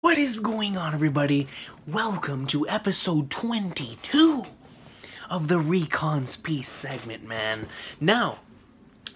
What is going on, everybody? Welcome to episode 22 of the Recon's Peace segment, man. Now,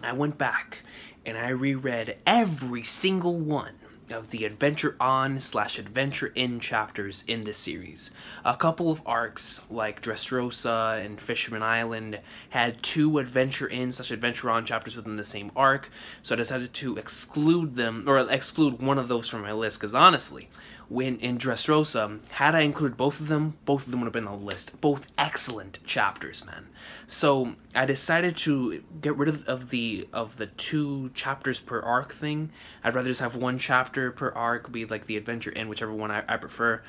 I went back and I reread every single one of the Adventure On / Adventure In chapters in this series. A couple of arcs, like Dressrosa and Fisherman Island, had 2 Adventure In / Adventure On chapters within the same arc, so I decided to exclude them, or exclude one of those from my list, because honestly, when in Dressrosa, had I included both of them would have been on the list. Both excellent chapters, man. So I decided to get rid of the 2 chapters per arc thing. I'd rather just have 1 chapter per arc, be like the Adventure In, whichever one I prefer.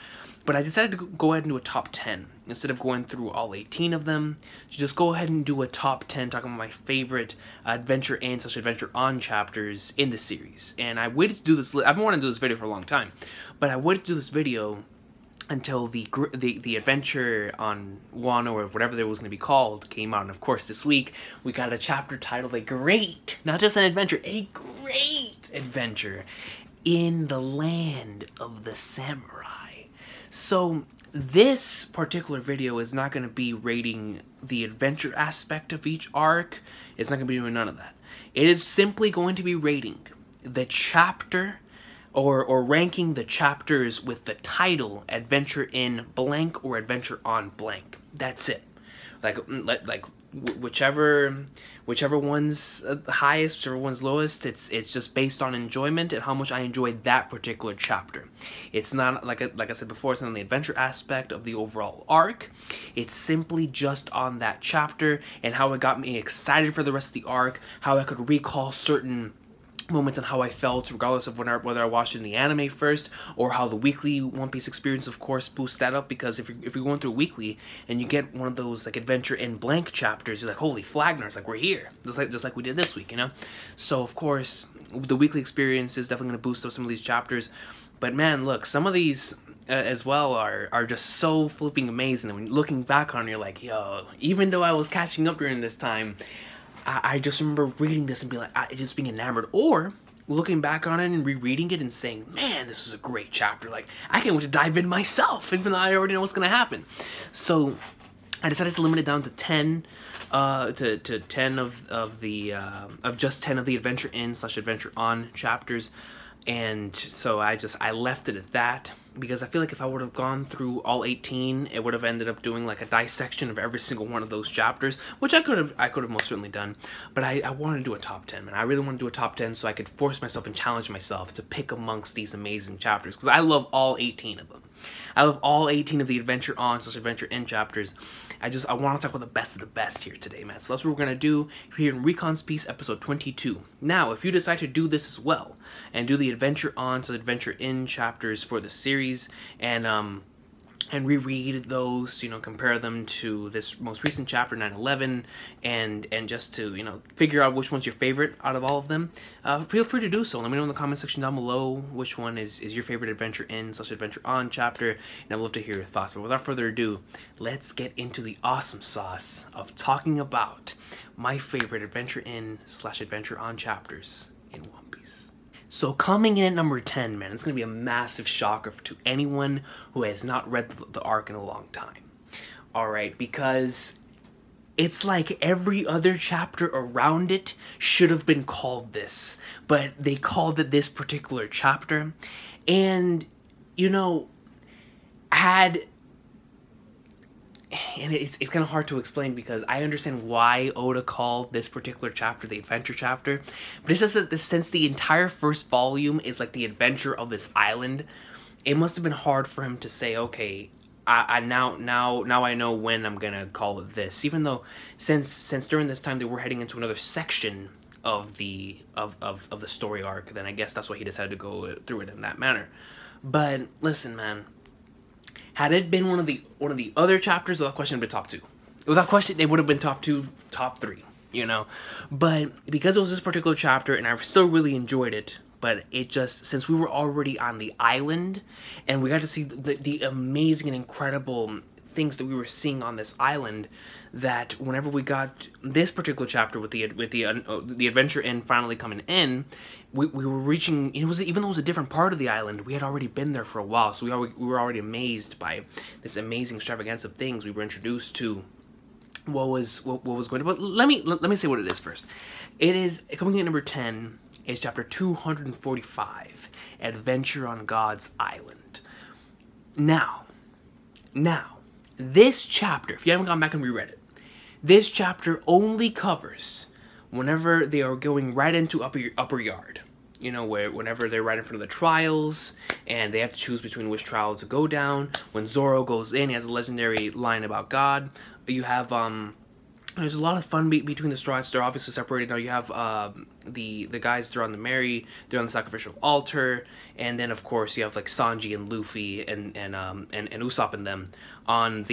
But I decided to go ahead and do a top 10 instead of going through all 18 of them. So just go ahead and do a top 10 talking about my favorite Adventure In / Adventure On chapters in the series. And I waited to do this. I've been wanting to do this video for a long time, but I waited to do this video until the Adventure on Wano, or whatever it was going to be called, came out. And of course, this week we got a chapter titled "A Great," not just an adventure, a great adventure in the land of the samurai. So this particular video is not going to be rating the adventure aspect of each arc. It's not going to be doing none of that. It is simply going to be rating the chapter, or ranking the chapters with the title Adventure In blank or Adventure On blank. That's it. Like whichever one's highest, whichever one's lowest, it's just based on enjoyment and how much I enjoyed that particular chapter. It's not, like I said before, it's not on the adventure aspect of the overall arc. It's simply just on that chapter and how it got me excited for the rest of the arc, how I could recall certain moments on how I felt, regardless of whether I watched it in the anime first, or how the weekly One Piece experience, of course, boosts that up. Because if you're going through weekly and you get one of those like Adventure In blank chapters, you're like, holy flagners, like we're here, just like we did this week, you know. So of course, the weekly experience is definitely going to boost up some of these chapters. But man, look, some of these as well are just so flipping amazing. And when looking back on it, you're like, yo, even though I was catching up during this time, I just remember reading this and being like, just being enamored, or looking back on it and rereading it and saying, man, this was a great chapter. Like, I can't wait to dive in myself, even though I already know what's going to happen. So I decided to limit it down to 10, to 10 of just 10 of the Adventure In / Adventure On chapters. And so I left it at that, because I feel like if I would have gone through all 18, it would have ended up doing like a dissection of every single one of those chapters, which I could have most certainly done. But I wanted to do a top 10, man. I really want to do a top 10 so I could force myself and challenge myself to pick amongst these amazing chapters, because I love all 18 of them. I love all 18 of the Adventure On / Adventure In chapters. I want to talk about the best of the best here today, man. So that's what we're going to do here in Recon's Peace episode 22. Now, if you decide to do this as well, and do the Adventure On / Adventure In chapters for the series, and reread those, you know, compare them to this most recent chapter, 9/11, and just to, you know, figure out which one's your favorite out of all of them, feel free to do so. Let me know in the comment section down below which one is your favorite Adventure In / Adventure On chapter, and I'd love to hear your thoughts. But without further ado, let's get into the awesome sauce of talking about my favorite Adventure In / Adventure On chapters in One Piece. So coming in at number 10, man, it's going to be a massive shocker to anyone who has not read the arc in a long time. Alright, because it's like every other chapter around it should have been called this, but they called it this particular chapter. And, you know, and it's kind of hard to explain, because I understand why Oda called this particular chapter the adventure chapter, but it's just that since the entire first volume is like the adventure of this island, it must have been hard for him to say, okay, now I know when I'm gonna call it this, even though since during this time they were heading into another section of the story arc, then I guess that's why he decided to go through it in that manner. But listen, man, had it been one of the other chapters, without question, it would have been top 2. Without question, it would have been top 2, top 3, you know? But because it was this particular chapter, and I still really enjoyed it, but it just, since we were already on the island, and we got to see the amazing and incredible things that we were seeing on this island, that whenever we got this particular chapter with the adventure inn finally coming in, we were reaching. It was, even though it was a different part of the island, we had already been there for a while, so we were already amazed by this amazing extravaganza of things. We were introduced to what was going to. But let me say what it is first. It is coming in at number 10. Is chapter 245, Adventure on God's Island. Now, this chapter, if you haven't gone back and reread it, this chapter only covers whenever they are going right into upper yard. You know, whenever they're right in front of the trials, and they have to choose between which trial to go down. When Zoro goes in, he has a legendary line about God. You have, there's a lot of fun between the strides. They're obviously separated now. You have the guys, they're on the sacrificial altar, and then of course you have like Sanji and Luffy and Usopp and them on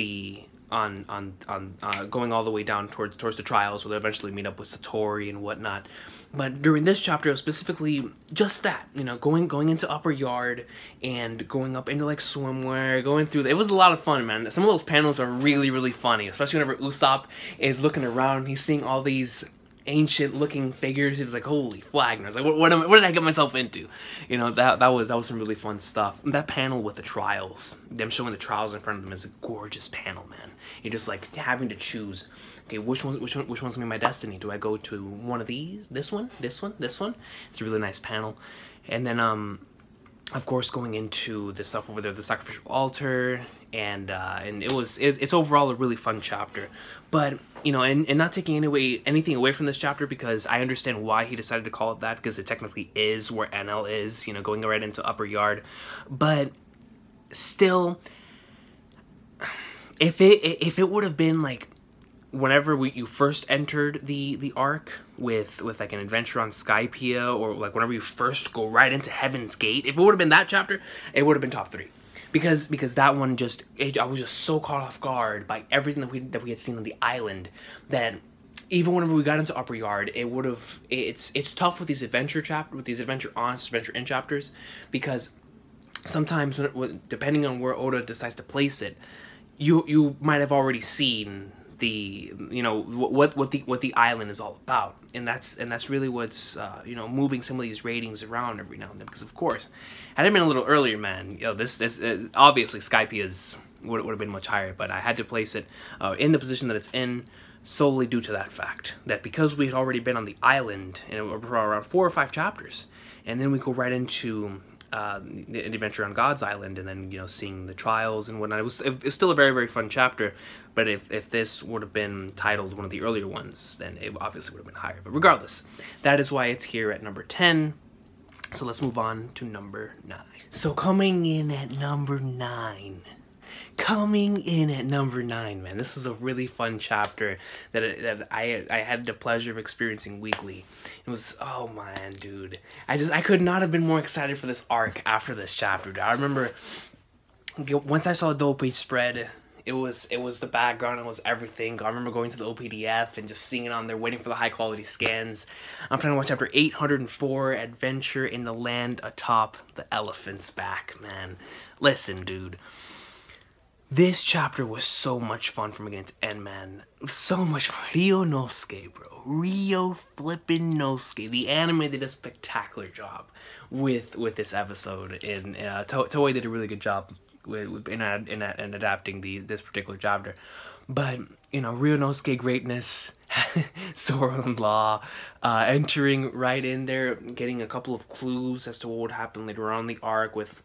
going all the way down towards the trials, where they eventually meet up with Satori and whatnot. But during this chapter, it was specifically just that, you know, going into upper yard and going up into like swimwear, going through. It was a lot of fun, man. Some of those panels are really, really funny, especially whenever Usopp is looking around, he's seeing all these ancient-looking figures. He's like, "Holy flag!" And I was like, "What did I get myself into?" You know, that was some really fun stuff. And that panel with the trials, them showing the trials in front of them, is a gorgeous panel, man. You're just like having to choose. Okay, which one's gonna be my destiny? Do I go to one of these? This one? This one? This one? It's a really nice panel. And then, of course, going into the stuff over there, the sacrificial altar, and it's overall a really fun chapter. But, you know, and not taking anything away from this chapter, because I understand why he decided to call it that, because it technically is where NL is, you know, going right into upper yard. But still, if it would have been like whenever you first entered the arc with like an adventure on Skypiea, or like whenever you first go right into Heaven's Gate, if it would have been that chapter, it would have been top 3. Because that one I was just so caught off guard by everything that we had seen on the island, that even whenever we got into upper yard, it would have. It's tough with these adventure in chapters, because sometimes depending on where Oda decides to place it, you might have already seen what the island is all about, and that's really what's moving some of these ratings around every now and then. Because of course, had it been a little earlier, man, this obviously Skypiea's would have been much higher, but I had to place it in the position that it's in solely due to that fact, that because we had already been on the island in around 4 or 5 chapters, and then we go right into the adventure on God's Island, and then seeing the trials and whatnot. It was still a very, very fun chapter, but if this would have been titled one of the earlier ones, then it obviously would have been higher. But regardless, that is why it's here at number 10. So let's move on to number 9. So coming in at number 9, man, this was a really fun chapter that I had the pleasure of experiencing weekly. It was, oh man, dude, I could not have been more excited for this arc after this chapter, dude. I remember once I saw the double page spread, it was the background, it was everything. I remember going to the OPDF and just seeing it on there, waiting for the high quality scans. I'm trying to watch chapter 804, Adventure in the Land Atop the Elephant's Back, man. Listen, dude. This chapter was so much fun from beginning to end, man. So much fun. Ryonosuke, bro. Ryo flippin' Nosuke. The anime did a spectacular job with this episode. And Toei did a really good job in adapting this particular chapter. But, Ryonosuke greatness, Zoro and Law, entering right in there, getting a couple of clues as to what would happen later on in the arc, with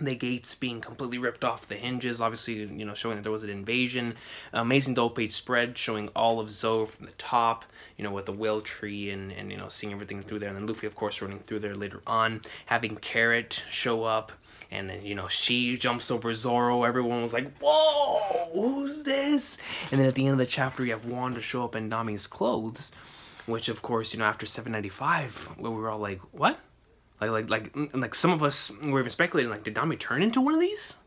the gates being completely ripped off the hinges, obviously, showing that there was an invasion. Amazing double page spread showing all of Zoe from the top, with the whale tree and seeing everything through there. And then Luffy, of course, running through there later on, having Carrot show up, and then, she jumps over Zoro. Everyone was like, whoa, who's this? And then at the end of the chapter, you have Wanda show up in Nami's clothes, which, of course, after 795, where we were all like, what? Like some of us were even speculating, like, did Nami turn into one of these?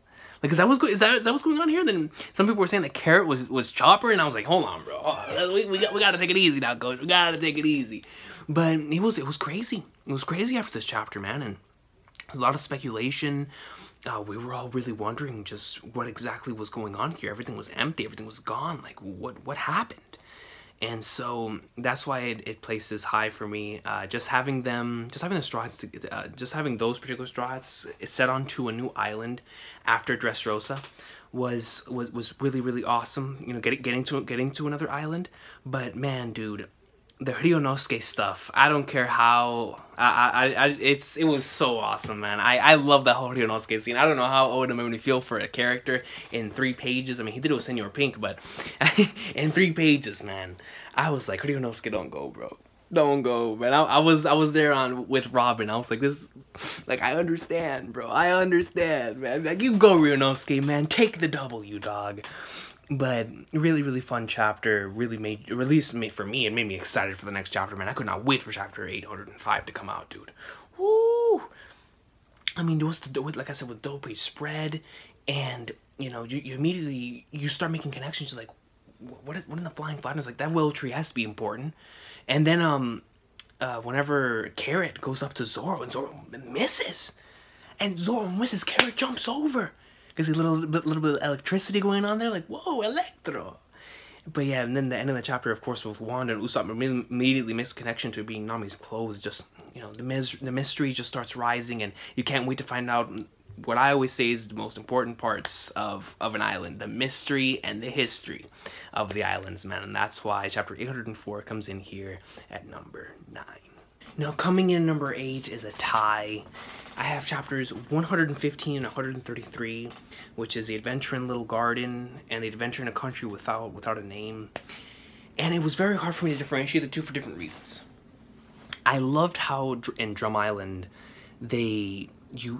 Like, is that what's going on here? Then some people were saying that Carrot was Chopper, and I was like, hold on, bro, we gotta take it easy now, coach. We gotta take it easy. But it was crazy. It was crazy after this chapter, man, and there's a lot of speculation. we were all really wondering just what exactly was going on here. Everything was empty. Everything was gone. Like, what happened? And so that's why it places high for me. Just having the straw hats, just having those particular straw hats set onto a new island after Dressrosa was really awesome. You know, getting to another island. But man, dude, the Ryonosuke stuff, I don't care how, it was so awesome, man. I love that whole Ryonosuke scene. I don't know how Oda made me feel for a character in 3 pages. I mean, he did it with Senor Pink, but in 3 pages, man, I was like, Ryonosuke, don't go, bro. Don't go, man. I was there with Robin. I was like, I understand, bro. I understand, man. Like, you go, Ryonosuke, man. Take the W, dog. But really fun chapter. Really for me, it made me excited for the next chapter, man. I could not wait for chapter 805 to come out, dude. Woo! I mean, like I said, with double page spread, and you know, you immediately start making connections. You're like, what in the flying flatness? Like, that willow tree has to be important. And then whenever Carrot goes up to Zoro and Zoro misses, and Zoro misses, Carrot jumps over. There's a little bit of electricity going on there, like, whoa, Electro. But yeah, and then the end of the chapter, of course, with Wanda and Usopp immediately makes a connection to being Nami's clothes. Just, you know, the mystery just starts rising, and you can't wait to find out what I always say is the most important parts of an island: the mystery and the history of the islands, man. And that's why chapter 804 comes in here at number 9. Now, coming in number 8 is a tie. I have chapters 115 and 133, which is the adventure in Little Garden and the adventure in a country without a name. And it was very hard for me to differentiate the two for different reasons. I loved how in Drum Island, you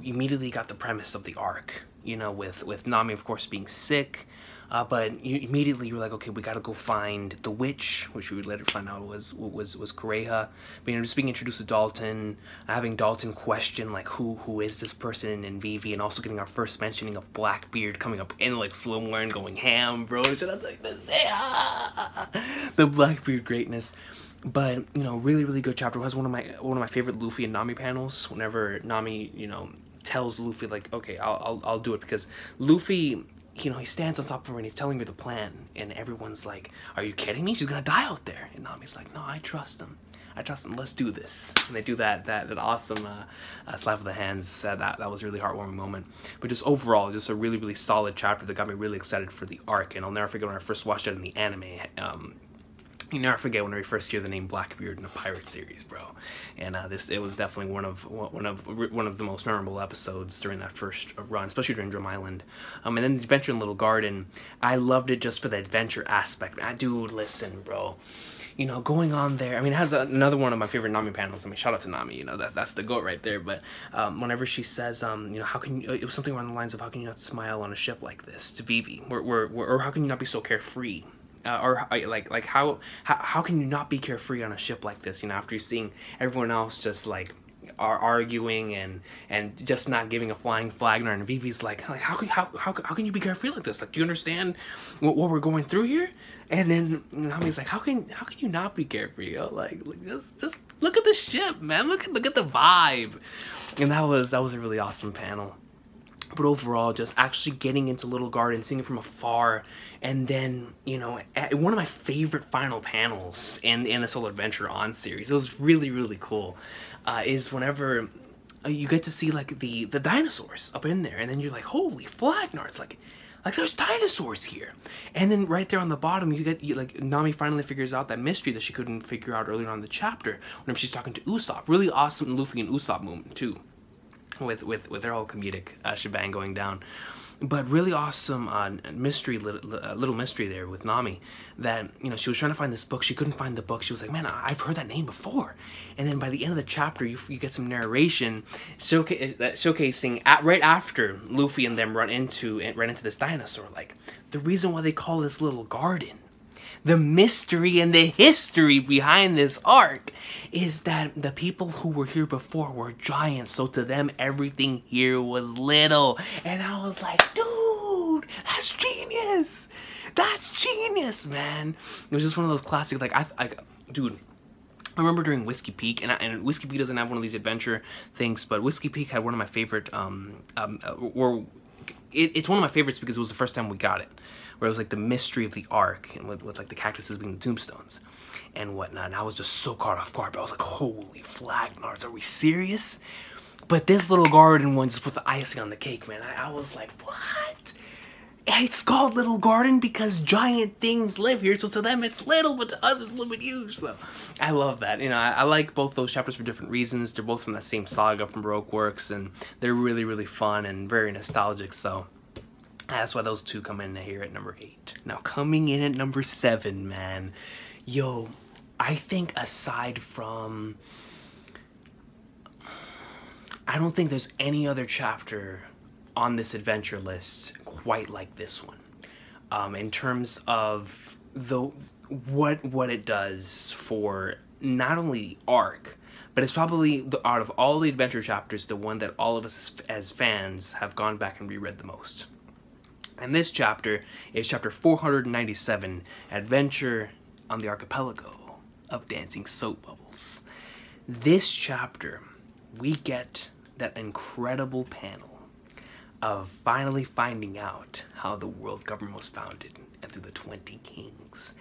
immediately got the premise of the arc, you know, with Nami, of course, being sick. But you were like, okay, we gotta go find the witch, which we would later find out was Kureha. But, you know, just being introduced to Dalton, having Dalton question, like, who is this person, and Vivi, and also getting our first mentioning of Blackbeard coming up in, like, swimwear and going ham, bro. Should I like to say, the Blackbeard greatness. But, you know, really good chapter. It has one of my favorite Luffy and Nami panels. Whenever Nami, you know, tells Luffy, like, okay, I'll do it, because Luffy, you know, he stands on top of her and he's telling her the plan, and everyone's like, are you kidding me? She's gonna die out there. And Nami's like, no, I trust him. Let's do this. And they do that awesome slap of the hands. That was a really heartwarming moment. But just overall, just a really solid chapter that got me really excited for the arc. And I'll never forget when I first watched it in the anime. You never forget when we first hear the name Blackbeard in a pirate series, bro. And it was definitely one of the most memorable episodes during that first run, especially during Drum Island. And then the adventure in Little Garden, I loved it just for the adventure aspect. Dude, listen, bro. You know, going on there, I mean, it has another one of my favorite Nami panels. I mean, shout out to Nami, you know, that's the goat right there. But whenever she says, you know, how can you, it was something along the lines of, how can you not smile on a ship like this, to Vivi, or how can you not be so carefree? Or like how can you not be carefree on a ship like this, you know, after you're seeing everyone else just like are arguing and just not giving a flying flag, and Vivi's like how can you be carefree like this? Like, do you understand what we're going through here? And then Nami's like, how can you not be carefree? Yo? Like just look at the ship, man. Look at the vibe. And that was a really awesome panel. But overall, just actually getting into Little Garden, seeing it from afar, and then, you know, one of my favorite final panels in the Solo Adventure On series, it was really cool, is whenever you get to see, like, the dinosaurs up in there, and then you're like, holy Flagnar, it's like there's dinosaurs here. And then right there on the bottom, like, Nami finally figures out that mystery that she couldn't figure out earlier on in the chapter, whenever she's talking to Usopp. Really awesome Luffy and Usopp moment, too. With their whole comedic shebang going down. But really awesome little mystery there with Nami, that, you know, she was trying to find this book, she couldn't find the book, she was like, man, I've heard that name before. And then by the end of the chapter, you get some narration showcasing right after Luffy and them ran into this dinosaur, like, the reason why they call this Little Garden, the mystery and the history behind this arc, is that the people who were here before were giants, so to them everything here was little. And I was like, dude, that's genius. That's genius, man. It was just one of those classic, like, dude, I remember during Whiskey Peak, and Whiskey Peak doesn't have one of these adventure things, but Whiskey Peak had one of my favorite, it's one of my favorites because it was the first time we got it, where it was like the mystery of the Ark, and with like the cactuses being the tombstones and whatnot, and I was just so caught off guard, but I was like, holy flagnards, are we serious? But this little garden one just put the icing on the cake, man. I was like, what? It's called Little Garden because giant things live here, so to them it's little, but to us it's little bit huge. So I love that. You know, I like both those chapters for different reasons. They're both from that same saga from Baroque Works, and they're really, really fun and very nostalgic. So that's why those two come in here at number 8. Now coming in at number 7, man. Yo, I think aside from, I don't think there's any other chapter on this adventure list quite like this one, in terms of what it does for not only Ark, but it's probably out of all the adventure chapters, the one that all of us as fans have gone back and reread the most. And this chapter is chapter 497, Adventure on the Archipelago of Dancing Soap Bubbles. This chapter, we get that incredible panel of finally finding out how the world government was founded and through the 20 kings,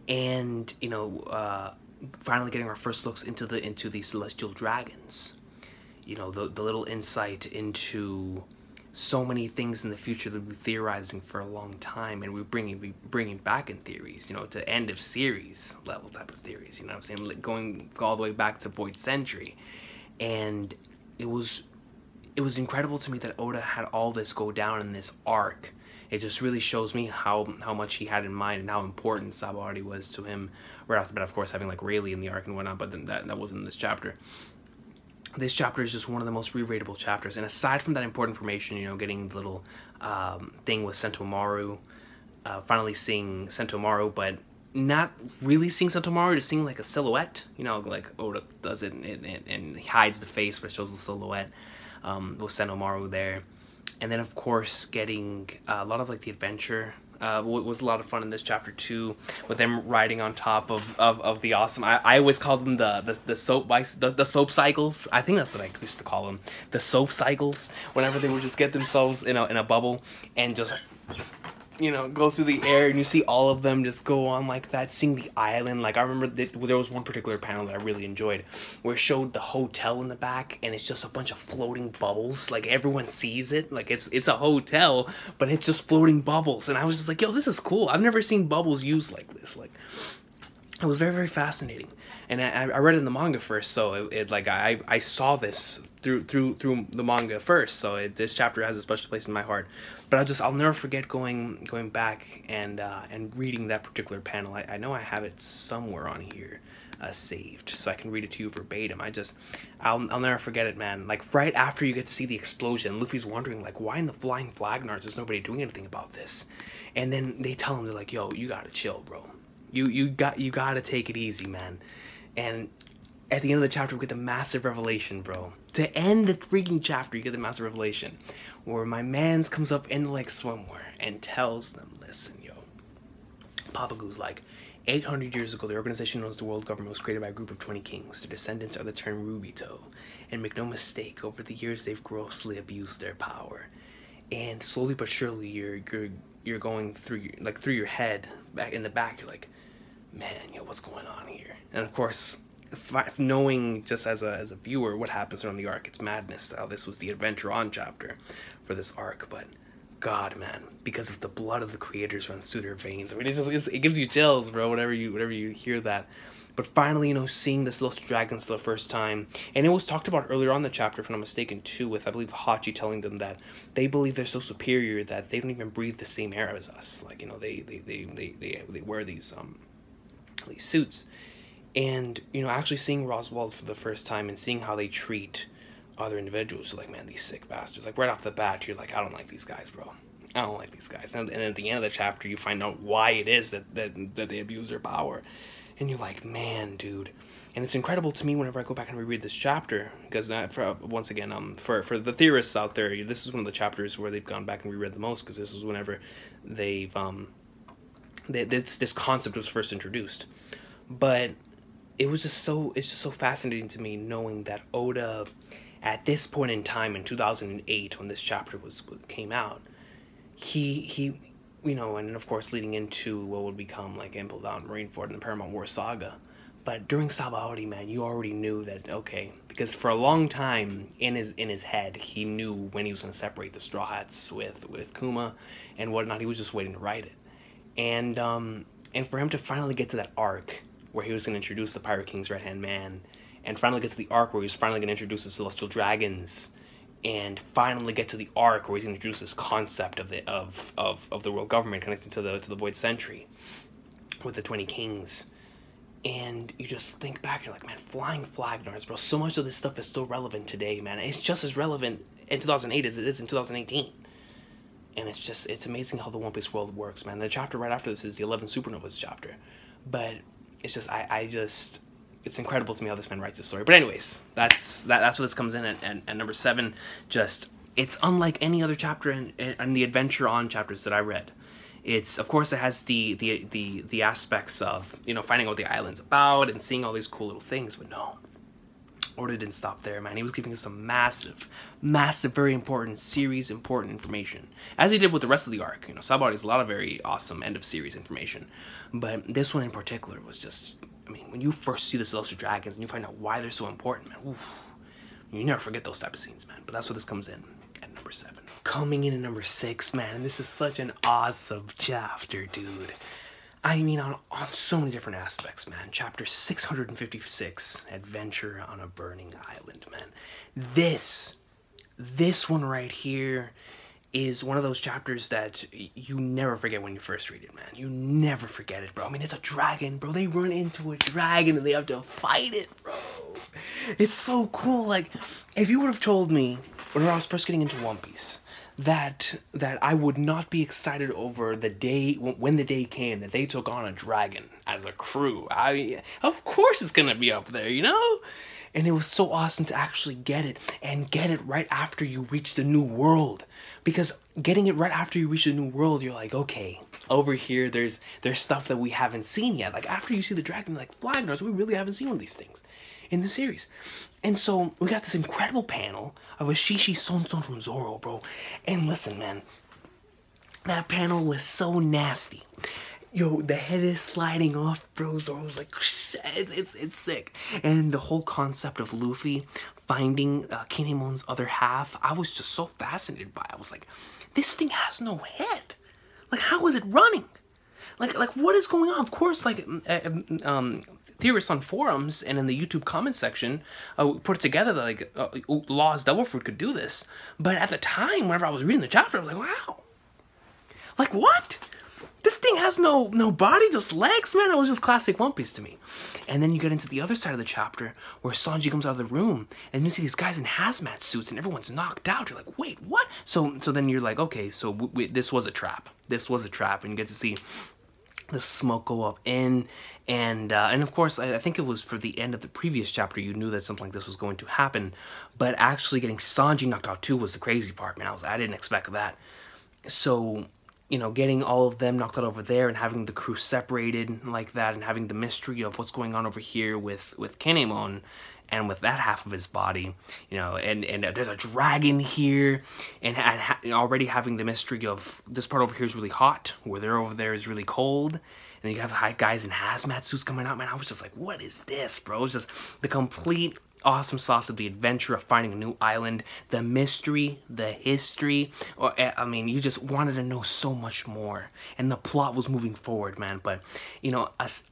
and you know, finally getting our first looks into the celestial dragons. You know, the little insight into so many things in the future that we've been theorizing for a long time, and we're bringing back in theories, you know, to end of series level type of theories. You know what I'm saying? Like going all the way back to Void Century, and it was incredible to me that Oda had all this go down in this arc. It just really shows me how much he had in mind and how important Sabaody was to him right off the bat. Of course, having like Rayleigh in the arc and whatnot, but then that wasn't in this chapter. This chapter is just one of the most rereadable chapters. And aside from that important information, you know, getting the little thing with Sentomaru, finally seeing Sentomaru, but not really seeing Sentomaru, just seeing like a silhouette. You know, like Oda does it and he hides the face, but shows the silhouette. With Sentomaru there, and then of course getting a lot of like the adventure. Was a lot of fun in this chapter too, with them riding on top of the awesome. I always called them the soap cycles. I think that's what I used to call them, the soap cycles. Whenever they would just get themselves in a bubble and just, you know, go through the air, and you see all of them just go on like that, seeing the island. Like I remember there was one particular panel that I really enjoyed where it showed the hotel in the back, and it's just a bunch of floating bubbles. Like everyone sees it, like it's a hotel, but it's just floating bubbles. And I was just like, yo, this is cool. I've never seen bubbles used like this. Like it was very, very fascinating. And I read it in the manga first, so I saw this through the manga first. So this chapter has a special place in my heart. But I'll never forget going back and reading that particular panel. I know I have it somewhere on here saved, so I can read it to you verbatim. I'll never forget it, man. Like right after you get to see the explosion, Luffy's wondering like, why in the flying flagnards is nobody doing anything about this? And then they tell him, they're like, yo, you gotta chill, bro. You gotta take it easy, man. And at the end of the chapter, we get the massive revelation, bro. To end the freaking chapter, you get the massive revelation where my mans comes up in the lake swimwear and tells them, listen, yo, Papa Goo's like, 800 years ago, the organization known as the world government was created by a group of 20 kings. Their descendants are the term Rubito. And make no mistake, over the years, they've grossly abused their power. And slowly but surely, you're going through your head, back in the back, you're like, man, yo, what's going on here? And of course, knowing just as a viewer what happens around the arc, it's madness how this was the adventure on chapter for this arc. But God, man, because of the blood of the creators runs through their veins. I mean, it gives you chills, bro, whenever you hear that. But finally, you know, seeing the celestial dragons for the first time, and it was talked about earlier on in the chapter, if I'm not mistaken, too, with I believe Hachi telling them that they believe they're so superior that they don't even breathe the same air as us. Like, you know, they wear these suits. And, you know, actually seeing Roswell for the first time and seeing how they treat other individuals, you're like, man, these sick bastards. Like, right off the bat, you're like, I don't like these guys, bro. I don't like these guys. And at the end of the chapter, you find out why it is that they abuse their power. And you're like, man, dude. And it's incredible to me whenever I go back and reread this chapter, because once again, for the theorists out there, this is one of the chapters where they've gone back and reread the most, because this is whenever they've this concept was first introduced. But it's just so fascinating to me knowing that Oda, at this point in time in 2008 when this chapter came out, he and of course leading into what would become like Impel Down, Marineford, and the Paramount War saga. But during Sabaody, man, you already knew that, okay, because for a long time in his head, he knew when he was going to separate the Straw Hats with Kuma and whatnot. He was just waiting to write it, and for him to finally get to that arc where he was going to introduce the Pirate King's right hand man, and finally get to the arc where he was finally going to introduce the Celestial Dragons, and finally get to the arc where he's going to introduce this concept of the world government connected to the Void Century with the 20 Kings. And you just think back, you're like, man, Flying Flagnars, bro. So much of this stuff is still relevant today, man. It's just as relevant in 2008 as it is in 2018. And it's amazing how the One Piece world works, man. The chapter right after this is the 11 Supernovas chapter. But it's just, it's incredible to me how this man writes this story. But anyways, that's where this comes in at number 7. Just, it's unlike any other chapter in the Adventure On chapters that I read. It's, of course, it has the aspects of, finding out what the island's about and seeing all these cool little things, but no. Oda didn't stop there, man. He was giving us some massive, very important important information. As he did with the rest of the arc. Sabaody is a lot of very awesome end-of-series information. But this one in particular was just, I mean, when you first see the Celestial Dragons and you find out why they're so important, man, oof, you never forget those type of scenes, man. But that's where this comes in at number 7. Coming in at number 6, man, and this is such an awesome chapter, dude. I mean, on so many different aspects, man. Chapter 656, Adventure on a Burning Island, man. This one right here is one of those chapters that you never forget when you first read it, man. You never forget it, bro. I mean, it's a dragon, bro. They run into a dragon and they have to fight it, bro. It's so cool. Like, if you would have told me when I was first getting into One Piece that I would not be excited over the day when the day came that they took on a dragon as a crew, of course it's gonna be up there, And it was so awesome to actually get it, and get it right after you reach the new world. Because getting it right after you reach the new world, you're like, okay, over here there's stuff that we haven't seen yet. Like, after you see the dragon, like, Flagnars, we really haven't seen one of these things in the series. And so we got this incredible panel of a Shishi Son from Zoro, bro. And listen, man, that panel was so nasty. Yo, the head is sliding off, bro. Zoro's like, it's sick. And the whole concept of Luffy finding Kinemon's other half, I was just so fascinated by it. I was like, this thing has no head. Like, how is it running? Like what is going on? Of course, like, theorists on forums and in the YouTube comment section put it together that, like, Law's Devil Fruit could do this. But at the time, whenever I was reading the chapter, I was like, wow. Like, what? This thing has no body, just legs, man. It was just classic One Piece to me. And then you get into the other side of the chapter where Sanji comes out of the room and you see these guys in hazmat suits and everyone's knocked out. You're like, wait, what? So then you're like, okay, so this was a trap. This was a trap. And you get to see the smoke go up in, and of course, I think it was for the end of the previous chapter, you knew that something like this was going to happen, but actually getting Sanji knocked out too was the crazy part, man. I didn't expect that. So, getting all of them knocked out over there and having the crew separated like that and having the mystery of what's going on over here with Kinemon and with that half of his body, and there's a dragon here, and already having the mystery of this part over here is really hot, where they're over there is really cold, and you have guys in hazmat suits coming out, man. I was just like, what is this, bro? It's just the complete awesome sauce of the adventure of finding a new island, the mystery, the history, I mean, you just wanted to know so much more, and the plot was moving forward, man. But,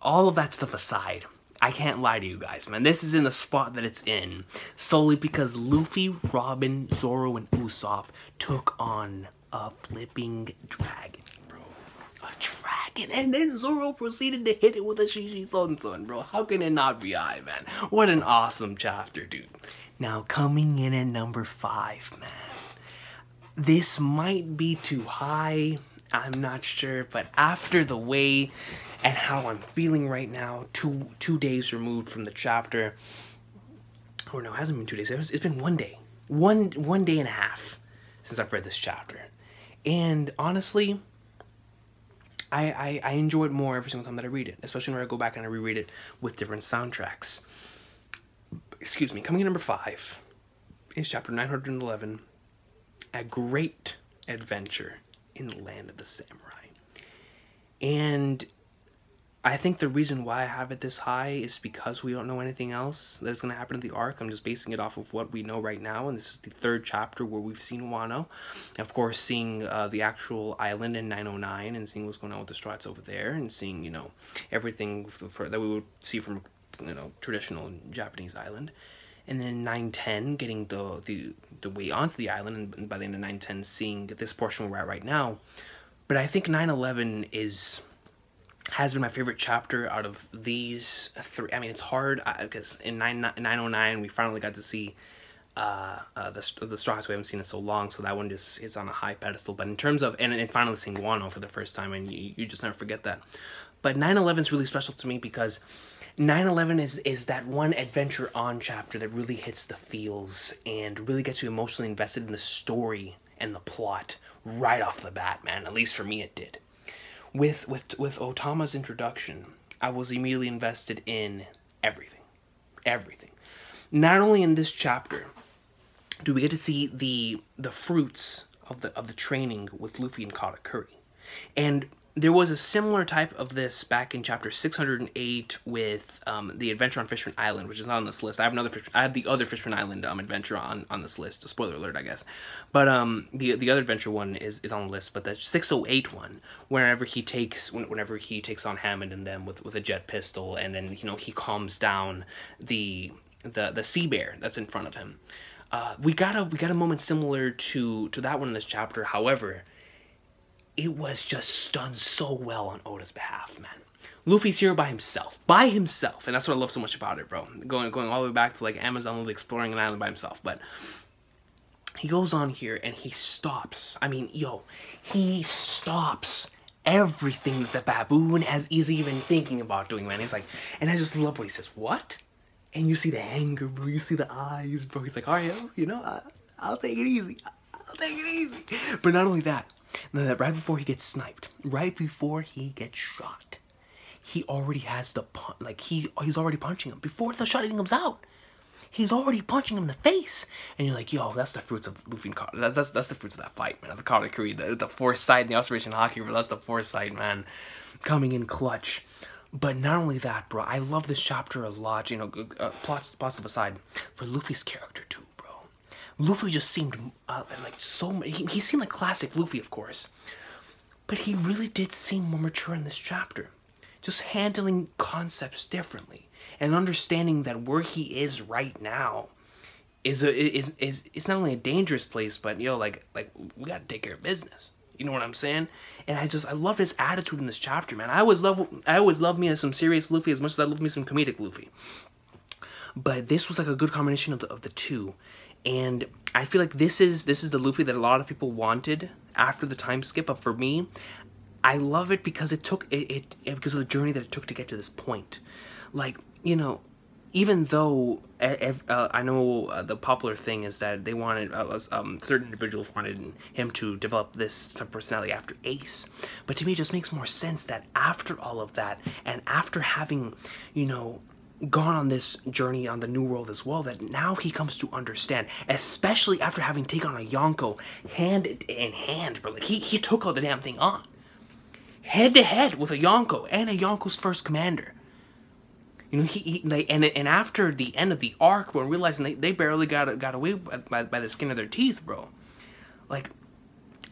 all of that stuff aside, I can't lie to you guys, man. This is in the spot that it's in solely because Luffy, Robin, Zoro, and Usopp took on a flipping dragon, bro. A dragon. And then Zoro proceeded to hit it with a Shishi Son, bro. How can it not be I, man? What an awesome chapter, dude. Now, coming in at number 5, man. This might be too high. I'm not sure, but after the way and how I'm feeling right now, two days removed from the chapter, or no, it hasn't been 2 days. It's been 1 day, one day and a half since I've read this chapter, and honestly, I enjoy it more every single time that I read it, especially when I go back and I reread it with different soundtracks. Excuse me. Coming in number 5 is chapter 911, A Great Adventure in the Land of the Samurai. And I think the reason why I have it this high is because we don't know anything else that's going to happen in the arc. I'm just basing it off of what we know right now, and this is the 3rd chapter where we've seen Wano. And of course, seeing the actual island in 909 and seeing what's going on with the Strats over there, and seeing, you know, everything that we would see from, you know, traditional Japanese island. And then 910 getting the way onto the island, and by the end of 910 seeing this portion where we're at right now. But I think 911 has been my favorite chapter out of these 3. I mean, it's hard because in 909 we finally got to see the Strats. We haven't seen it so long, so that one just is on a high pedestal. But in terms of and finally seeing Wano for the first time, and you just never forget that. But 911 is really special to me because 911 is that one adventure on chapter that really hits the feels and really gets you emotionally invested in the story and the plot right off the bat, man. At least for me, it did. With Otama's introduction, I was immediately invested in everything. Not only in this chapter do we get to see the fruits of the training with Luffy and Katakuri, and there was a similar type of this back in chapter 608 with the adventure on Fishman Island, which is not on this list. I have the other Fishman Island adventure on this list. A spoiler alert, I guess. But the other adventure one is on the list. But the 608 one, whenever he takes on Hammond and them with a jet pistol, and then, you know, he calms down the sea bear that's in front of him. We got a moment similar to that one in this chapter. However, it was just done so well on Oda's behalf, man. Luffy's here by himself, and that's what I love so much about it, bro. Going all the way back to like Amazon, Luffy exploring an island by himself, but he goes on here and he stops. I mean, he stops everything that the baboon is even thinking about doing, man. He's like, and I just love what he says. What? And you see the anger, bro. You see the eyes, bro. He's like, all right, you know, I'll take it easy. But not only that. Now that right before he gets sniped, right before he gets shot, he already has the he's already punching him before the shot even comes out. He's already punching him in the face, and you're like, yo, that's the fruits of Luffy and Katakuri. That's the fruits of that fight, man. The Katakuri, the foresight, and the Observation Haki, bro. That's the foresight, man, coming in clutch. But not only that, bro, I love this chapter a lot. You know, plots aside, for Luffy's character too. Luffy just seemed like so many. He seemed like classic Luffy, of course, but he really did seem more mature in this chapter, just handling concepts differently and understanding that where he is right now is not only a dangerous place, but like we gotta take care of business. You know what I'm saying? And I love his attitude in this chapter, man. I always love me as some serious Luffy as much as I love me some comedic Luffy. But this was like a good combination of the two. And I feel like this is the Luffy that a lot of people wanted after the time skip. But for me, I love it because it took because of the journey that it took to get to this point. Like, you know, even though I know the popular thing is that they wanted certain individuals wanted him to develop this type of personality after Ace, but to me it just makes more sense that after all of that and after having, you know, gone on this journey on the New World as well, that now he comes to understand, especially after having taken on a Yonko hand in hand, bro. Like he took all the damn thing on head to head with a Yonko and a Yonko's first commander. You know, and after the end of the arc, when realizing they barely got away by the skin of their teeth, bro. Like,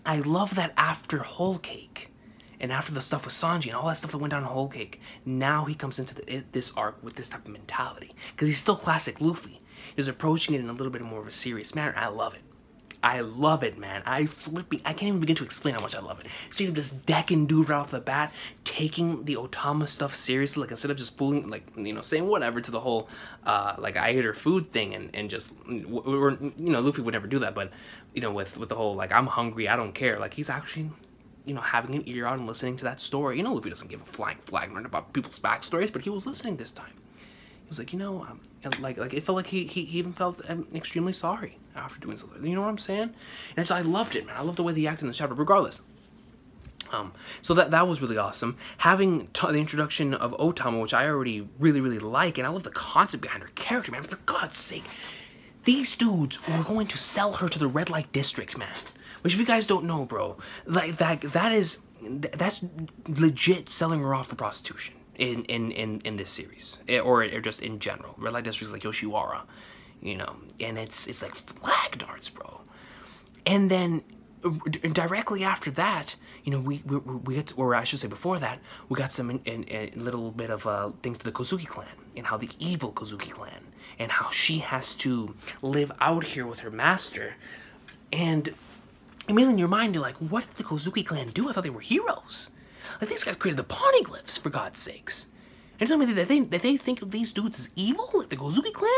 I love that after Whole Cake. And after the stuff with Sanji and all that stuff that went down in Whole Cake, now he comes into this arc with this type of mentality. Because he's still classic Luffy. He's approaching it in a little bit more of a serious manner. I love it. I love it, man. I can't even begin to explain how much I love it. Straight up this decking dude right off the bat, taking the Otama stuff seriously, like instead of just fooling, like, you know, saying whatever to the whole, like, I ate her food thing and just, you know, Luffy would never do that, but, you know, with the whole, like, I'm hungry, I don't care. Like, he's actually, you know, having an ear out and listening to that story. You know, Luffy doesn't give a flying flag about people's backstories, but he was listening this time. He was like, you know, like it felt like he even felt extremely sorry after doing something. You know what I'm saying? And so I loved it, man. I loved the way they acted in the chapter. Regardless, So that was really awesome. Having the introduction of Otama, which I already really like, and I love the concept behind her character, man. For God's sake, these dudes were going to sell her to the red light district, man. Which, if you guys don't know, bro, like that's legit selling her off for prostitution in this series, or just in general. Red light districts like Yoshiwara, you know, and it's like flag darts, bro. And then directly after that, you know, we get, or I should say before that, we got some a little bit of a thing to the Kozuki clan, and how the evil Kozuki clan, and how she has to live out here with her master. And immediately in your mind, you're like, what did the Kozuki clan do? I thought they were heroes. Like, these guys created the poneglyphs, for God's sakes. And tell me that they think of these dudes as evil, like the Kozuki clan?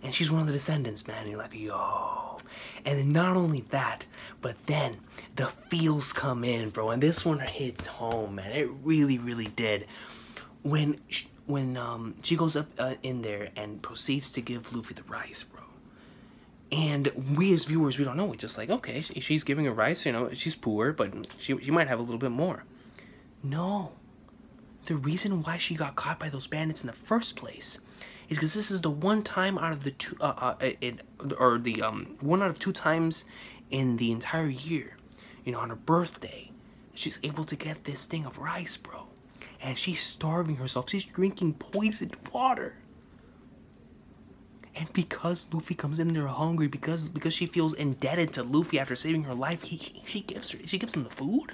And she's one of the descendants, man. And you're like, yo. And then not only that, but then the feels come in, bro. And this one hits home, man. It really did. When she goes up in there and proceeds to give Luffy the rice, bro. And we as viewers, we don't know. We're just like, okay, she's giving her rice, you know, she's poor, but she might have a little bit more. No. The reason why she got caught by those bandits in the first place is because this is the one time out of the two, one out of 2 times in the entire year, you know, on her birthday, she's able to get this thing of rice, bro. And she's starving herself. She's drinking poisoned water. And because Luffy comes in there hungry, because she feels indebted to Luffy after saving her life, she gives him the food.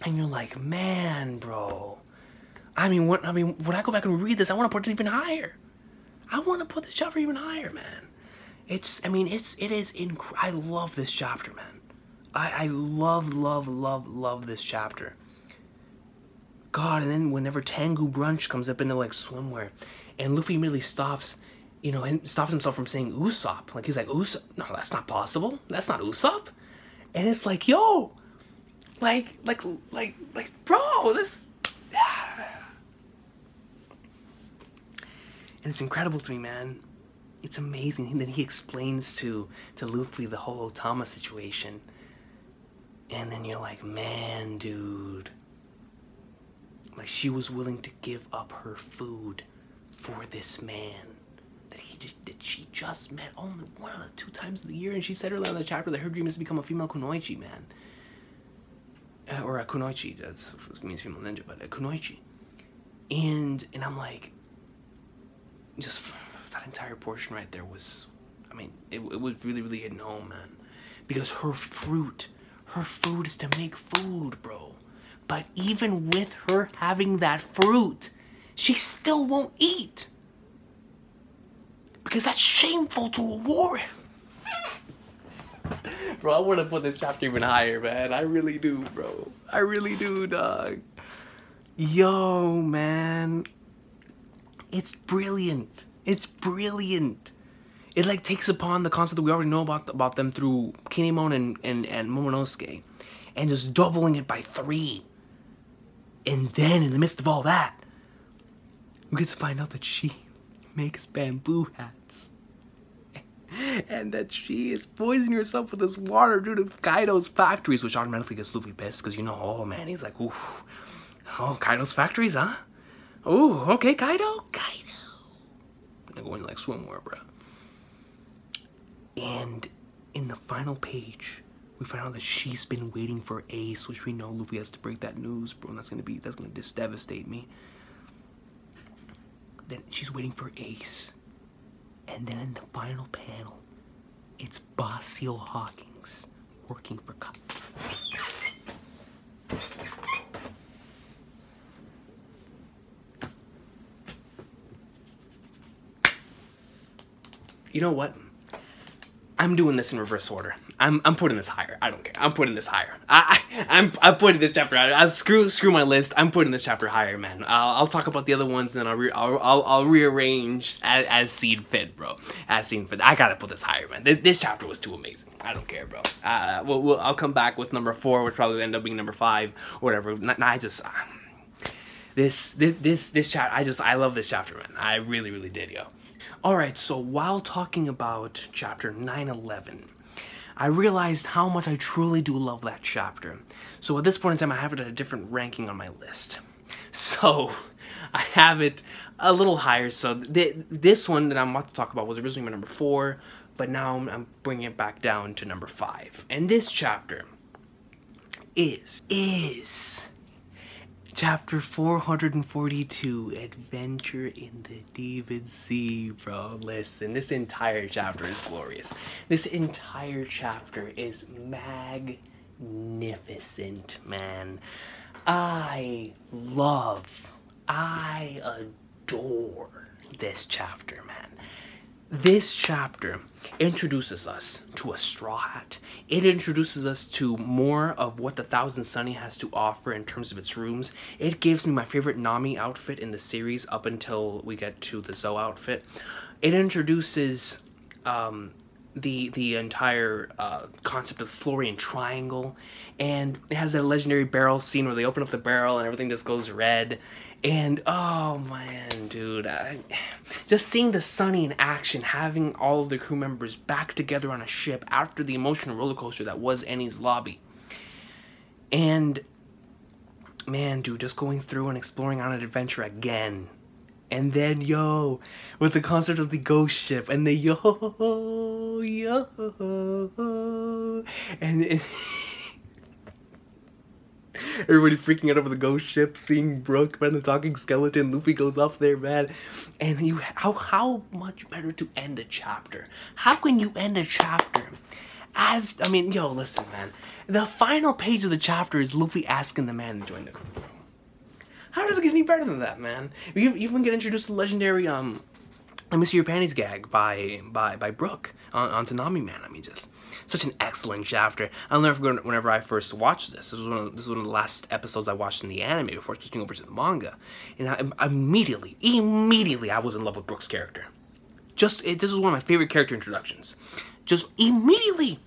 And you're like, man, bro. I mean, when I go back and read this, I want to put it even higher. I want to put this chapter even higher, man. I love this chapter, man. I love this chapter. God, and then whenever Tengu Brunch comes up into like swimwear, and Luffy immediately stops, you know, and stops himself from saying Usopp. Like, he's like, Usopp? No, that's not possible. That's not Usopp. And it's like, yo, like, bro, this. And it's incredible to me, man. It's amazing. And then he explains to Luffy the whole Otama situation. And then you're like, man, dude. Like, she was willing to give up her food for this man that she just met only 1 out of 2 times of the year. And she said earlier in the chapter that her dream is to become a female kunoichi, man. Or a kunoichi, that means female ninja, but a kunoichi. And I'm like, just that entire portion right there was, I mean, it was really hitting home, man. Because her food is to make food, bro. But even with her having that fruit, she still won't eat. Because that's shameful to a warrior. Bro, I want to put this chapter even higher, man. I really do, bro. I really do, dog. Yo, man. It's brilliant. It's brilliant. It, like, takes upon the concept that we already know about them through Kinemon and Momonosuke. And just doubling it by 3. And then, in the midst of all that, we get to find out that she makes bamboo hats. And that she is poisoning herself with this water due to Kaido's factories, which automatically gets Luffy pissed, because, you know, oh, man, he's like, ooh, oh, Kaido's factories, huh? Ooh, okay, Kaido? I'm going to, like, swimwear, bro. And in the final page, we find out that she's been waiting for Ace, which we know Luffy has to break that news, bro, and that's gonna just devastate me. Then she's waiting for Ace. And then in the final panel, it's Boss Seal Hawkins working for You know what? I'm doing this in reverse order. I'm putting this higher. I don't care. I'm putting this higher. I'm putting this chapter higher. Screw my list. I'm putting this chapter higher, man. I'll talk about the other ones and I'll rearrange as seen fit, bro. As seen fit. I gotta put this higher, man. This chapter was too amazing. I don't care, bro. I'll come back with number 4, which probably end up being number 5 or whatever. This chapter. I love this chapter, man. I really did, yo. Alright, so while talking about chapter 911, I realized how much I truly do love that chapter. So at this point in time, I have it at a different ranking on my list. So I have it a little higher. So this one that I'm about to talk about was originally my number 4, but now I'm bringing it back down to number 5. And this chapter is chapter 442, Adventure in the Demon Sea, bro. Listen, this entire chapter is glorious. This entire chapter is magnificent, man. I adore this chapter, man. This chapter introduces us to a straw hat. It introduces us to more of what the Thousand Sunny has to offer in terms of its rooms. It gives me my favorite Nami outfit in the series up until we get to the Zoe outfit. It introduces the entire concept of Florian Triangle, and it has that legendary barrel scene where they open up the barrel and everything just goes red. And oh man, dude, just seeing the Sunny in action, having all of the crew members back together on a ship after the emotional roller coaster that was Enies Lobby. And man, dude, just going through and exploring on an adventure again. And then, yo, with the concept of the ghost ship and the yo, and everybody freaking out over the ghost ship, seeing Brook, man, the talking skeleton, Luffy goes up there, man. And how much better to end a chapter? How can you end a chapter as, I mean, yo, listen, man. The final page of the chapter is Luffy asking the man to join the crew. How does it get any better than that, man? You even get introduced to the legendary, Let Me See Your Panties gag by Brook on Nami, man. I mean, just such an excellent chapter. I'll never forget whenever I first watched this. This was one of the last episodes I watched in the anime before switching over to the manga. And I immediately, I was in love with Brook's character. This was one of my favorite character introductions. Just immediately.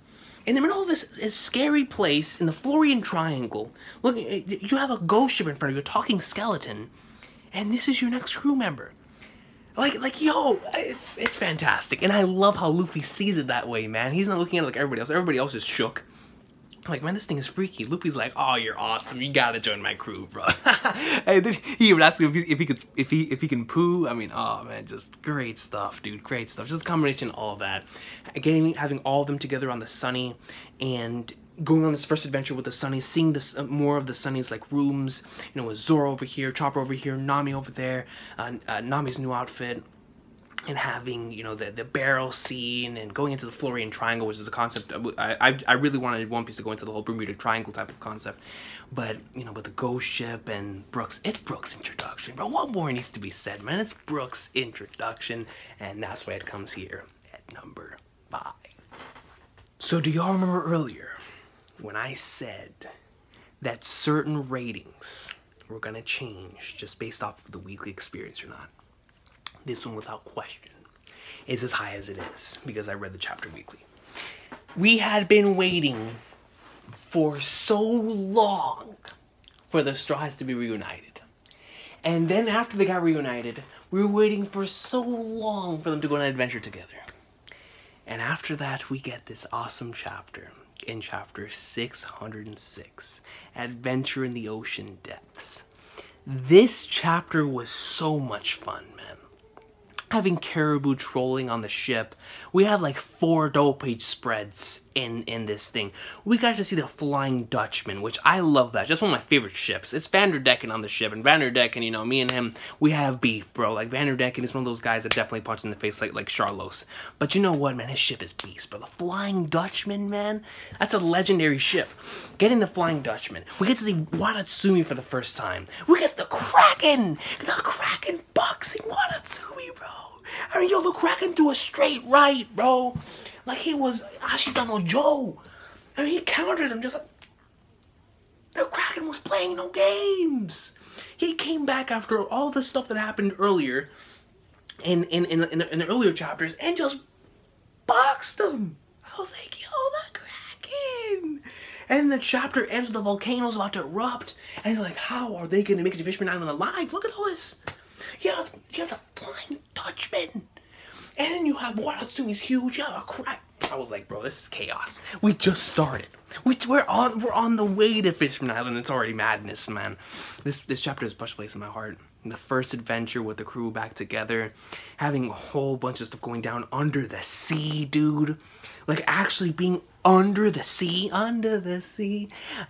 In the middle of this scary place in the Florian Triangle, look, you have a ghost ship in front of you, a talking skeleton, and this is your next crew member. Like, yo, it's fantastic, and I love how Luffy sees it that way, man. He's not looking at it like everybody else. Everybody else is shook. Like, man, this thing is freaky. Luffy's like, oh, you're awesome. You gotta join my crew, bro. And then he even asked me if he can poo. I mean, oh man, just great stuff, dude. Great stuff. Just a combination of all of that. Again, having all of them together on the Sunny and going on this first adventure with the Sunny, seeing this more of the Sunny's like rooms. You know, with Zoro over here, Chopper over here, Nami over there, Nami's new outfit. And having, you know, the barrel scene and going into the Florian Triangle, which is a concept I really wanted One Piece to go into the whole Bermuda Triangle type of concept. But, you know, with the ghost ship and it's Brook's introduction. Bro, what more needs to be said, man? It's Brook's introduction, and that's why it comes here at number 5. So do y'all remember earlier when I said that certain ratings were gonna change just based off of the weekly experience or not? This one, without question, is as high as it is because I read the chapter weekly. We had been waiting for so long for the Straw Hats to be reunited. And then after they got reunited, we were waiting for so long for them to go on an adventure together. And after that, we get this awesome chapter in chapter 606, Adventure in the Ocean Depths. This chapter was so much fun, man. Having Caribou trolling on the ship. We had like 4 double-page spreads in this thing. We got to see the Flying Dutchman, which I love that. Just one of my favorite ships. It's Vanderdecken on the ship, and Vanderdecken, you know, me and him, we have beef, bro. Like, Vanderdecken is one of those guys that definitely punches in the face like Charlos. But you know what, man? His ship is beast, bro. The Flying Dutchman, man, that's a legendary ship. Getting the Flying Dutchman. We get to see Watatsumi for the first time. We get the Kraken boxing Watatsumi, bro. I mean, yo, the Kraken threw a straight right, bro. Like he was Ashitano Joe. I mean, he countered him just like... The Kraken was playing no games. He came back after all the stuff that happened earlier in the earlier chapters and just boxed him. I was like, yo, the Kraken. And the chapter ends with the volcanoes about to erupt. And you're like, how are they going to make it to Fishman Island alive? Look at all this. You have the Flying Dutchman. And then you have Watatsumi's huge. You have a I was like, bro, this is chaos. We just started. We're on the way to Fishman Island. It's already madness, man. This chapter has a special place in my heart. The first adventure with the crew back together, having a whole bunch of stuff going down under the sea, dude. Like actually being under the sea,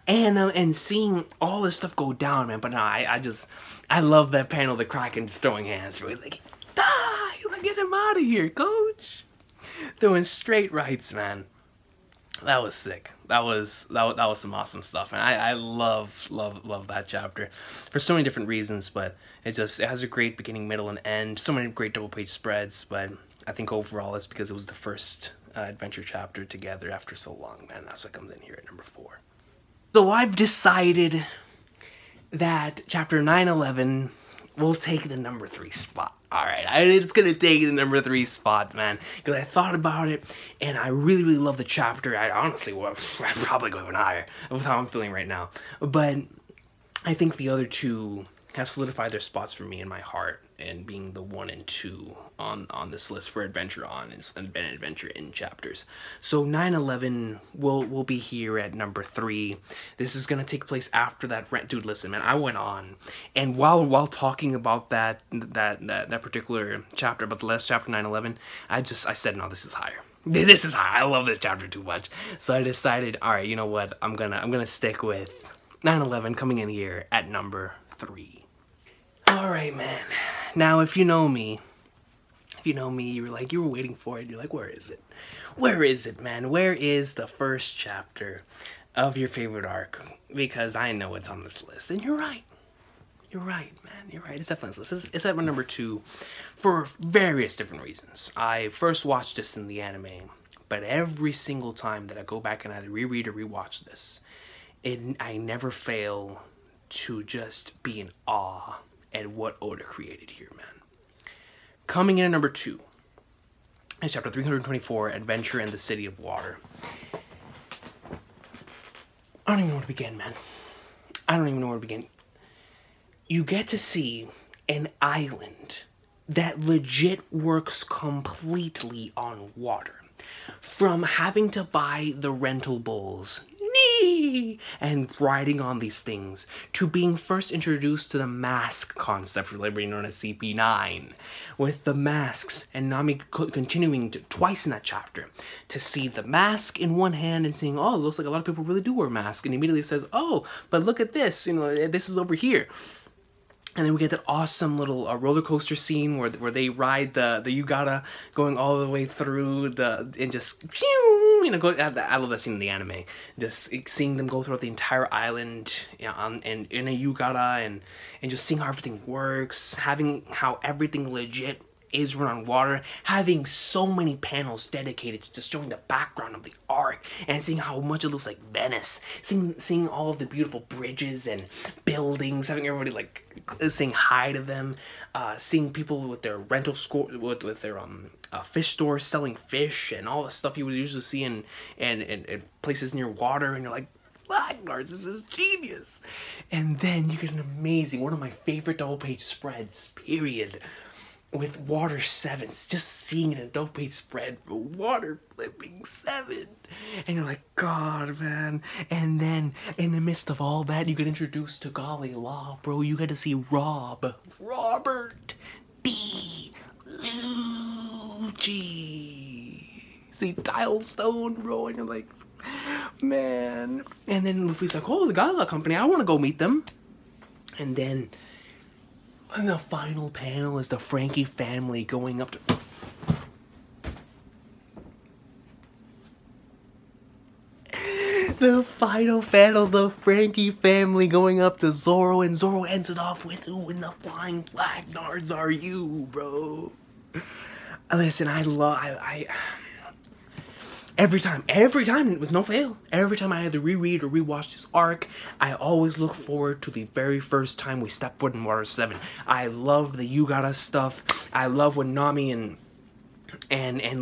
and seeing all this stuff go down, man. But no, I love that panel, the Kraken just throwing hands. He's like, die! Like, get him out of here, coach. Throwing straight rights, man. That was sick. That was some awesome stuff, and I love that chapter for so many different reasons. But it has a great beginning, middle, and end. So many great double page spreads. But I think overall it's because it was the first adventure chapter together after so long, man. That's what comes in here at number 4. So I've decided that chapter 9-11 will take the number 3 spot. Alright, it's gonna take the number 3 spot, man. Because I thought about it, and I really, really love the chapter. I honestly, well, I'd probably go even higher with how I'm feeling right now. But I think the other two have solidified their spots for me in my heart, and being the 1 and 2 on this list for Adventure On and Adventure In chapters. So 9-11 will be here at number 3. This is gonna take place after that. Dude, listen, man, I went on, and while talking about that particular chapter, about the last chapter, 9-11, I said, no, this is higher. This is high. I love this chapter too much. So I decided, all right, you know what? I'm gonna stick with 9-11 coming in here at number 3. Alright, man. Now, if you know me, you were waiting for it. You're like, where is it? Where is it, man? Where is the first chapter of your favorite arc? Because I know it's on this list. And you're right. You're right, man. You're right. It's definitely on this list. It's at my number 2 for various different reasons. I first watched this in the anime, but every single time that I go back and either reread or rewatch this, I never fail to just be in awe at what Oda created here, man. Coming in at number 2 is chapter 324, Adventure in the City of Water. I don't even know where to begin, man. I don't even know where to begin. You get to see an island that legit works completely on water. From having to buy the rental bowls and riding on these things, to being first introduced to the mask concept for Liberty known as CP9, with the masks, and Nami continuing twice in that chapter to see the mask in one hand and seeing, oh, it looks like a lot of people really do wear masks, and immediately says, oh, but look at this, this is over here. And then we get that awesome little roller coaster scene where they ride the Yugata going all the way through and just I love that scene in the anime. Just seeing them go throughout the entire island, and in a Yugata, and just seeing how everything works, having how everything legit is run on water, having so many panels dedicated to just showing the background of the arc, and seeing how much it looks like Venice, seeing all of the beautiful bridges and buildings, having everybody like saying hi to them, seeing people with their rental score, with their fish stores selling fish and all the stuff you would usually see in places near water, and you're like, Blackguards, this is genius. And then you get an amazing, one of my favorite double page spreads, period, with Water 7s, just seeing an adult page spread for Water flipping 7. And you're like, God, man. And then, in the midst of all that, you get introduced to Golly Law, bro. You get to see Robert D. Lucci. See Tilestone, bro, and you're like, man. And then Luffy's like, oh, the Golly Law Company, I want to go meet them. And then the final panel is the Frankie family going up to... The final panel's the Frankie family going up to Zoro, and Zoro ends it off with, who in the flying blackguards are you, bro? Listen, every time, with no fail, every time I either reread or rewatch this arc, I always look forward to the very first time we step foot in Water 7. I love the Yugata stuff. I love when Nami and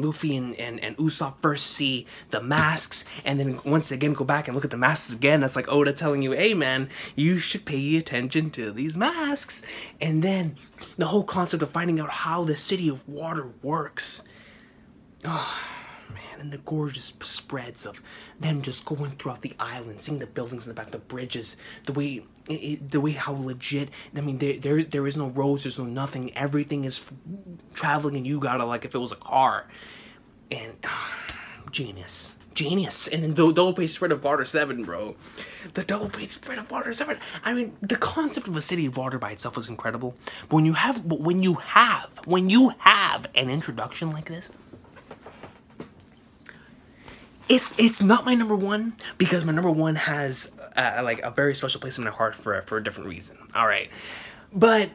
Luffy and Usopp first see the masks, and then once again go back and look at the masks again. That's like Oda telling you, hey man, you should pay attention to these masks. And then the whole concept of finding out how the City of Water works. Oh, man. man, and the gorgeous spreads of them just going throughout the island, seeing the buildings in the back, the bridges, the way how legit. I mean, there is no roads, there's no nothing. Everything is traveling, and you gotta, like, if it was a car. And genius. And then the double page spread of water 7, bro. The double page spread of water 7. I mean, the concept of a city of water by itself was incredible. But when you have an introduction like this, it's not my number one, because my number one has like a very special place in my heart for a different reason. All right, but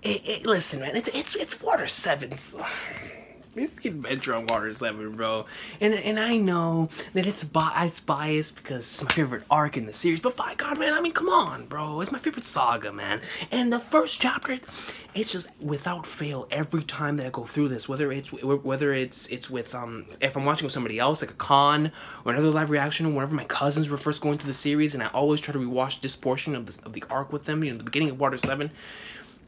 listen, man, it's water 7. It's the adventure on Water 7, bro. And I know that it's biased because it's my favorite arc in the series, but by God, man, I mean, come on, bro. It's my favorite saga, man. And the first chapter, it's just without fail every time that I go through this, whether it's with if I'm watching with somebody else, like a con or another live reaction, or whenever my cousins were first going through the series, and I always try to rewatch this portion of the arc with them, you know, the beginning of Water 7.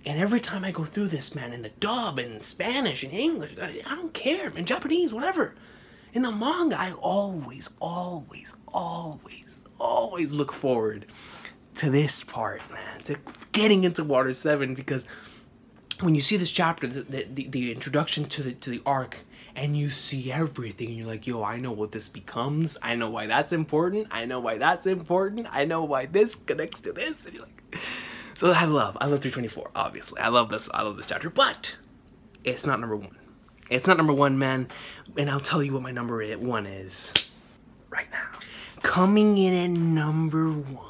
And every time I go through this, man, in the dub, in Spanish, in English, I don't care, in Japanese, whatever. In the manga, I always look forward to this part, man, to getting into Water 7, because when you see this chapter, the introduction to the arc, and you see everything, and you're like, yo, I know what this becomes. I know why that's important. I know why that's important. I know why this connects to this. And you're like... So I love 324, obviously. I love this chapter, but it's not number one. It's not number one, man, and I'll tell you what my number 1 is right now. Coming in at number 1.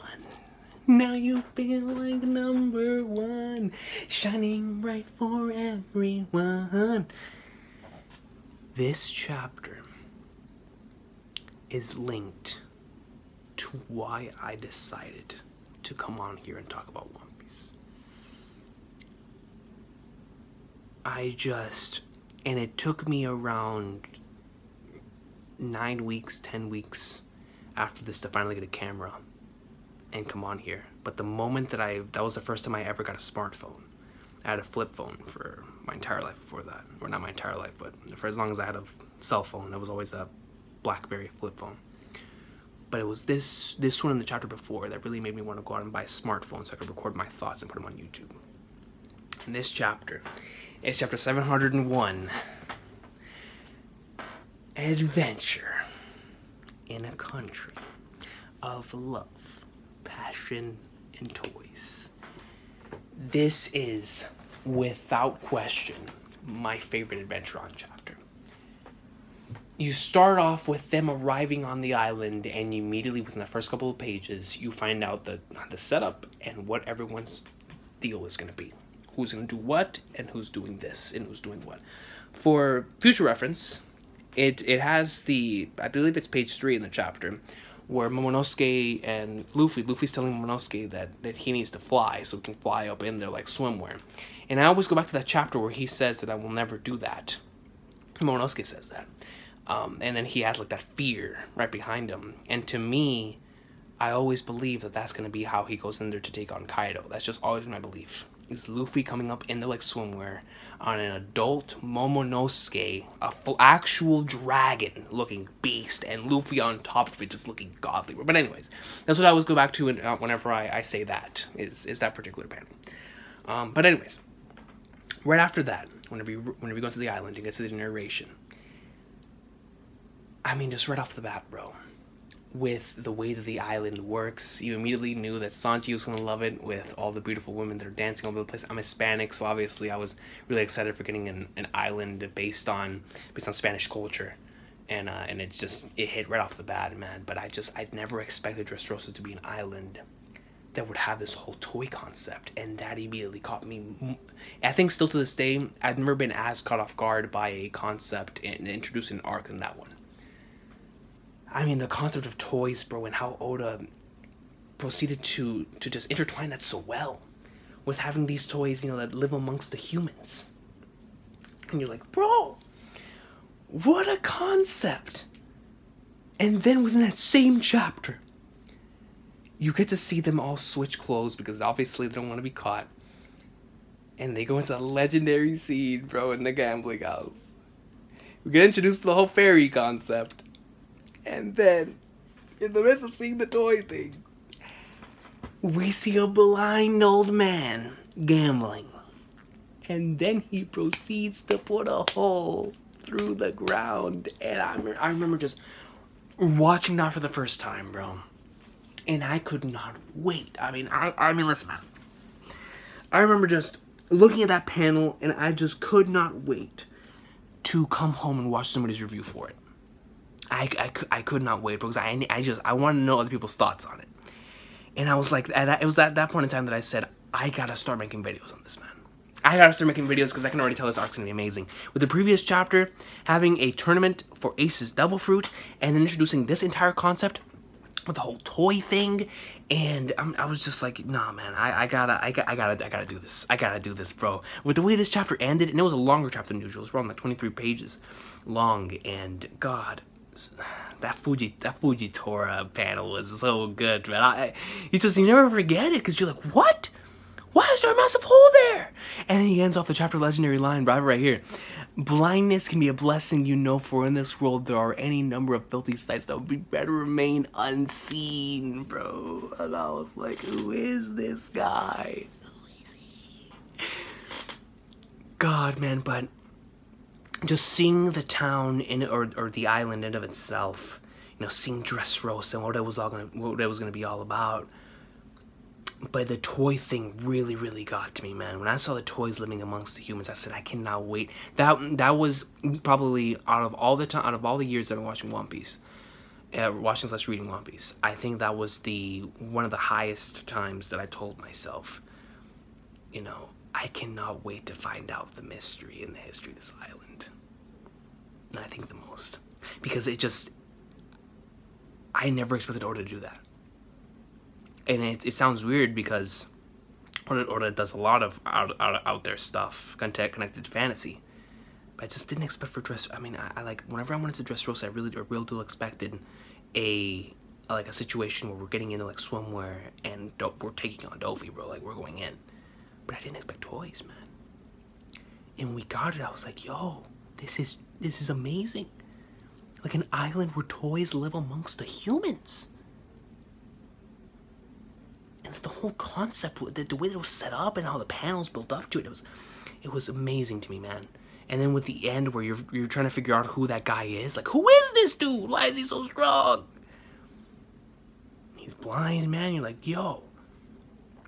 Now you feel like number 1, shining bright for everyone. This chapter is linked to why I decided to come on here and talk about One Piece. And it took me around 9 weeks, 10 weeks after this to finally get a camera and come on here. But the moment that was the first time I ever got a smartphone. I had a flip phone for my entire life before that. Or not my entire life, but for as long as I had a cell phone, it was always a BlackBerry flip phone. But it was this one in the chapter before that really made me want to go out and buy a smartphone so I could record my thoughts and put them on YouTube. And this chapter is chapter 701, Adventure in a Country of Love, Passion, and Toys. This is, without question, my favorite adventure on chapter. You start off with them arriving on the island, and immediately within the first couple of pages, you find out the setup and what everyone's deal is going to be. Who's going to do what, and who's doing this, and who's doing what. For future reference, it has I believe it's page 3 in the chapter, where Momonosuke and Luffy's telling Momonosuke that he needs to fly, so he can fly up in there like swimwear. And I always go back to that chapter where he says that I will never do that. Momonosuke says that. And then he has like that fear right behind him. And to me, I always believe that that's going to be how he goes in there to take on Kaido. That's just always my belief. Is Luffy coming up in there like swimwear on an adult Momonosuke, actual dragon looking beast, and Luffy on top of it just looking godly. But anyways, that's what I always go back to whenever I say that, is that particular panel. But anyways, right after that, whenever you go into the island, you get to the narration. I mean, just right off the bat, bro, with the way that the island works, you immediately knew that Sanji was going to love it with all the beautiful women that are dancing all over the place. I'm Hispanic, so obviously I was really excited for getting an island based on Spanish culture. And it hit right off the bat, man. But I'd never expected Dressrosa to be an island that would have this whole toy concept, and that immediately caught me. I think still to this day, I've never been as caught off guard by a concept and introducing an arc than that one. I mean, the concept of toys, bro, and how Oda proceeded to just intertwine that so well with having these toys, you know, that live amongst the humans. And you're like, bro, what a concept. And then within that same chapter, you get to see them all switch clothes because obviously they don't want to be caught. And they go into a legendary scene, bro, in the gambling house. We get introduced to the whole fairy concept. And then, in the midst of seeing the toy thing, we see a blind old man gambling. And then he proceeds to put a hole through the ground. And I remember just watching that for the first time, bro. And I could not wait. I mean, listen, man. I remember just looking at that panel, and I just could not wait to come home and watch somebody's review for it. I could not wait because I wanted to know other people's thoughts on it. And I was like, it was at that point in time that I said, I gotta start making videos on this, man. I gotta start making videos because I can already tell this arc's gonna be amazing. With the previous chapter, having a tournament for Ace's Devil Fruit, and then introducing this entire concept with the whole toy thing, and I was just like, nah, man, I gotta do this. I gotta do this, bro. With the way this chapter ended, and it was a longer chapter than usual. It was around like 23 pages long, and God, that Fujitora panel was so good, man. You never forget it, because you're like, what? Why is there a massive hole there? And then he ends off the chapter legendary line right here. Blindness can be a blessing, you know, for in this world there are any number of filthy sights that would be better remain unseen, bro. And I was like, who is this guy? Who is he? God, man, but just seeing the town or the island in of itself, you know, seeing Dressrosa and what it was gonna be all about. But the toy thing really, really got to me, man. When I saw the toys living amongst the humans, I said, I cannot wait. That was probably out of all the years that I've been watching One Piece, reading One Piece, I think that was one of the highest times that I told myself, you know, I cannot wait to find out the mystery and the history of this island. And I think the most, because I never expected Oda to do that. And it sounds weird because Oda does a lot of out there stuff connected to fantasy, but I just didn't expect for I mean, I like, whenever I wanted to Dressrosa, I real deal expected a situation where we're getting into like swimwear and we're taking on Dofi, bro. Like, we're going in, but I didn't expect toys, man. And we got it. I was like, yo, this is amazing. Like an island where toys live amongst the humans. And the whole concept, the way that it was set up and how the panels built up to it, it was amazing to me, man. And then with the end where you're trying to figure out who that guy is, like, who is this dude? Why is he so strong? He's blind, man. You're like, yo.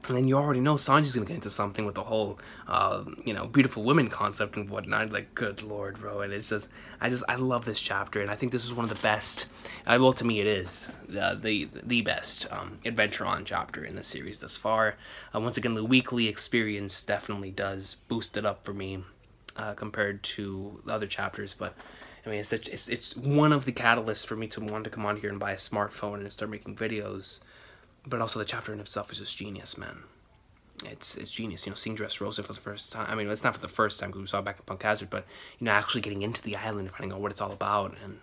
And then you already know Sanji's gonna get into something with the whole, you know, beautiful women concept and whatnot. Like, good lord, bro. And it's just, I love this chapter, and I think this is one of the best. Well, to me, it is the best Adventure On chapter in the series thus far. Once again, the weekly experience definitely does boost it up for me compared to the other chapters. But I mean, it's one of the catalysts for me to want to come on here and buy a smartphone and start making videos. But also the chapter in itself is just genius, man. It's genius, you know, seeing Dressrosa for the first time. I mean, it's not for the first time because we saw it back in Punk Hazard, but, you know, actually getting into the island and finding out what it's all about. And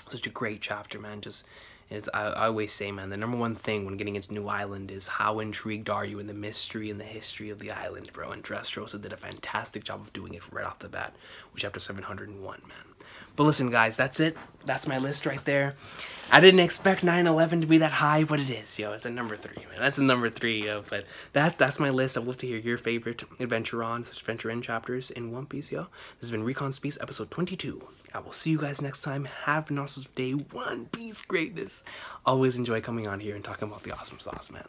such a great chapter, man. I always say, man, the number one thing when getting into New Island is how intrigued are you in the mystery and the history of the island, bro. And Dressrosa did a fantastic job of doing it right off the bat with chapter 701, man. But listen, guys, that's it. That's my list right there. I didn't expect 9/11 to be that high, but it is, yo. It's a number 3, man. That's a number 3, yo. But that's my list. I'd love to hear your favorite Adventure In chapters in One Piece, yo. This has been Recon Piece, episode 22. I will see you guys next time. Have an awesome day. One Piece greatness. Always enjoy coming on here and talking about the awesome sauce, man.